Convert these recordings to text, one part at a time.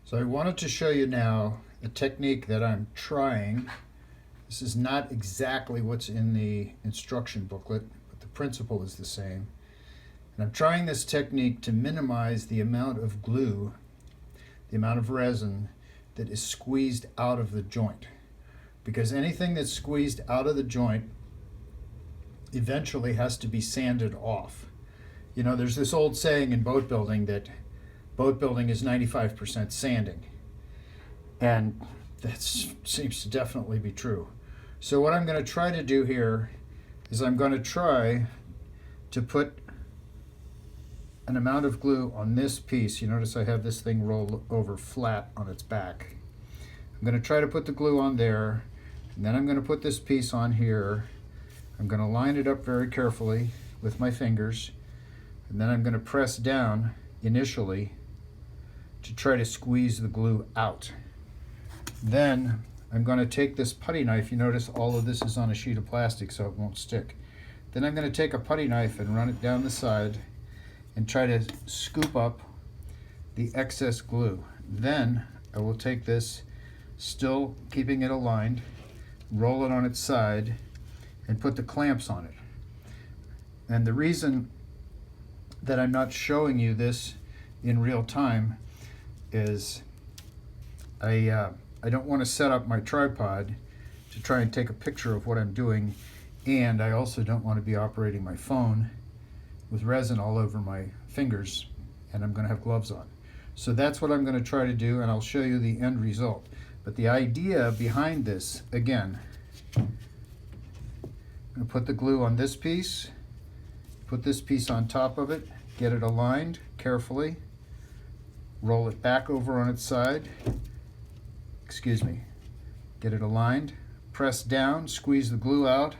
So I wanted to show you now a technique that I'm trying. This is not exactly what's in the instruction booklet, but the principle is the same. And I'm trying this technique to minimize the amount of glue, the amount of resin that is squeezed out of the joint. Because anything that's squeezed out of the joint eventually has to be sanded off. You know, there's this old saying in boat building that boat building is 95% sanding. And that seems to definitely be true. So what I'm going to try to do here is I'm going to try to put an amount of glue on this piece. You notice I have this thing rolled over flat on its back. I'm going to try to put the glue on there, and then I'm going to put this piece on here. I'm going to line it up very carefully with my fingers, and then I'm going to press down initially to try to squeeze the glue out. Then I'm going to take this putty knife. You notice all of this is on a sheet of plastic so it won't stick. Then I'm going to take a putty knife and run it down the side and try to scoop up the excess glue. Then I will take this, still keeping it aligned, roll it on its side, and put the clamps on it. And the reason that I'm not showing you this in real time is I don't want to set up my tripod to try and take a picture of what I'm doing, and I also don't want to be operating my phone with resin all over my fingers, and I'm going to have gloves on. So that's what I'm going to try to do, and I'll show you the end result. But the idea behind this, again, I'm going to put the glue on this piece, put this piece on top of it, get it aligned carefully, roll it back over on its side, get it aligned, press down, squeeze the glue out,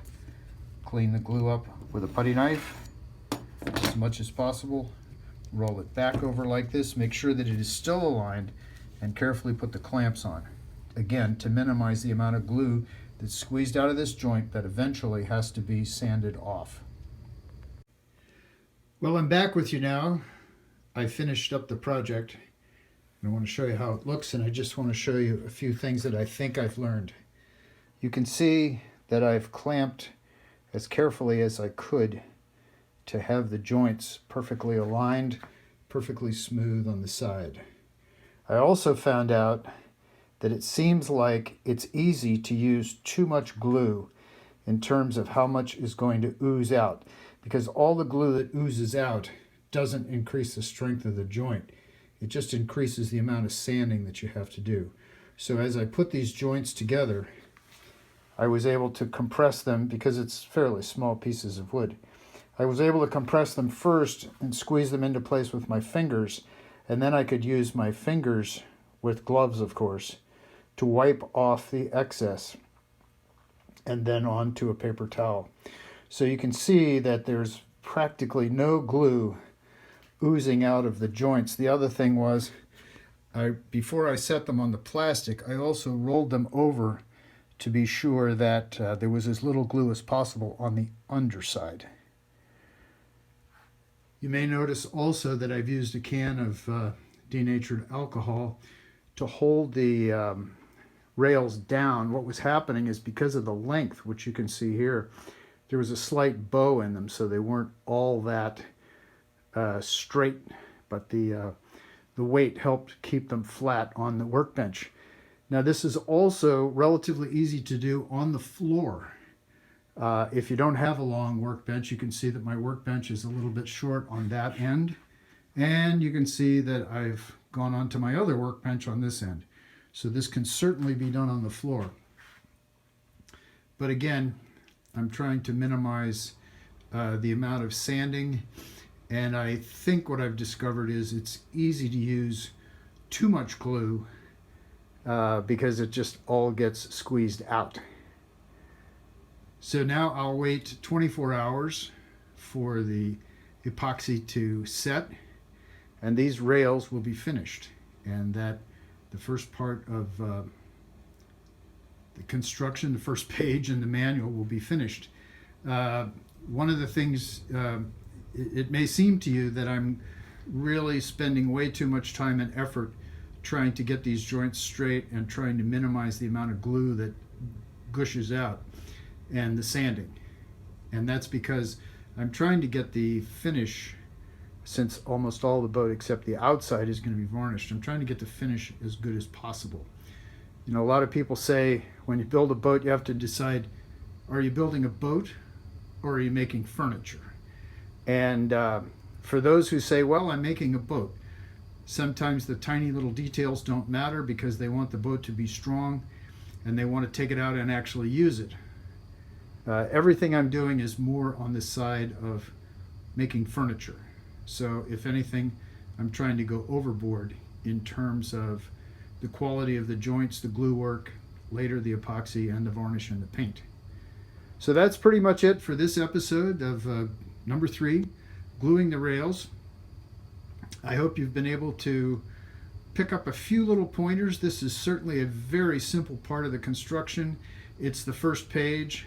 clean the glue up with a putty knife as much as possible, roll it back over like this, make sure that it is still aligned, and carefully put the clamps on. Again, to minimize the amount of glue that's squeezed out of this joint that eventually has to be sanded off. Well, I'm back with you now. I finished up the project. I want to show you how it looks, and I just want to show you a few things that I think I've learned. You can see that I've clamped as carefully as I could to have the joints perfectly aligned, perfectly smooth on the side. I also found out that it seems like it's easy to use too much glue in terms of how much is going to ooze out, because all the glue that oozes out doesn't increase the strength of the joint. It just increases the amount of sanding that you have to do. So as I put these joints together, I was able to compress them, because it's fairly small pieces of wood. I was able to compress them first and squeeze them into place with my fingers, and then I could use my fingers, with gloves of course, to wipe off the excess and then onto a paper towel. So you can see that there's practically no glue oozing out of the joints. The other thing was, before I set them on the plastic, I also rolled them over to be sure that there was as little glue as possible on the underside. You may notice also that I've used a can of denatured alcohol to hold the rails down. What was happening is, because of the length, which you can see here, there was a slight bow in them, so they weren't all that straight, but the weight helped keep them flat on the workbench. Now this is also relatively easy to do on the floor. If you don't have a long workbench, you can see that my workbench is a little bit short on that end, and you can see that I've gone on to my other workbench on this end. So this can certainly be done on the floor. But again, I'm trying to minimize the amount of sanding. And I think what I've discovered is it's easy to use too much glue because it just all gets squeezed out. So now I'll wait 24 hours for the epoxy to set, and these rails will be finished. And that the first part of the construction, the first page in the manual, will be finished. One of the things, it may seem to you that I'm really spending way too much time and effort trying to get these joints straight and trying to minimize the amount of glue that gushes out, and the sanding. And that's because I'm trying to get the finish, since almost all the boat except the outside is going to be varnished, I'm trying to get the finish as good as possible. You know, a lot of people say when you build a boat, you have to decide, are you building a boat or are you making furniture? And for those who say, well, I'm making a boat, sometimes the tiny little details don't matter because they want the boat to be strong and they want to take it out and actually use it. Everything I'm doing is more on the side of making furniture. So if anything, I'm trying to go overboard in terms of the quality of the joints, the glue work, later the epoxy and the varnish and the paint. So that's pretty much it for this episode of number 3, gluing the rails. I hope you've been able to pick up a few little pointers. This is certainly a very simple part of the construction. It's the first page,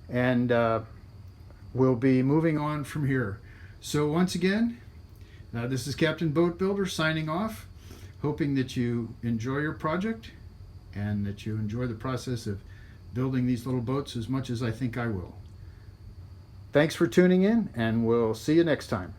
and we'll be moving on from here. So once again, this is Captain Boat Builder signing off, hoping that you enjoy your project and that you enjoy the process of building these little boats as much as I think I will. Thanks for tuning in, and we'll see you next time.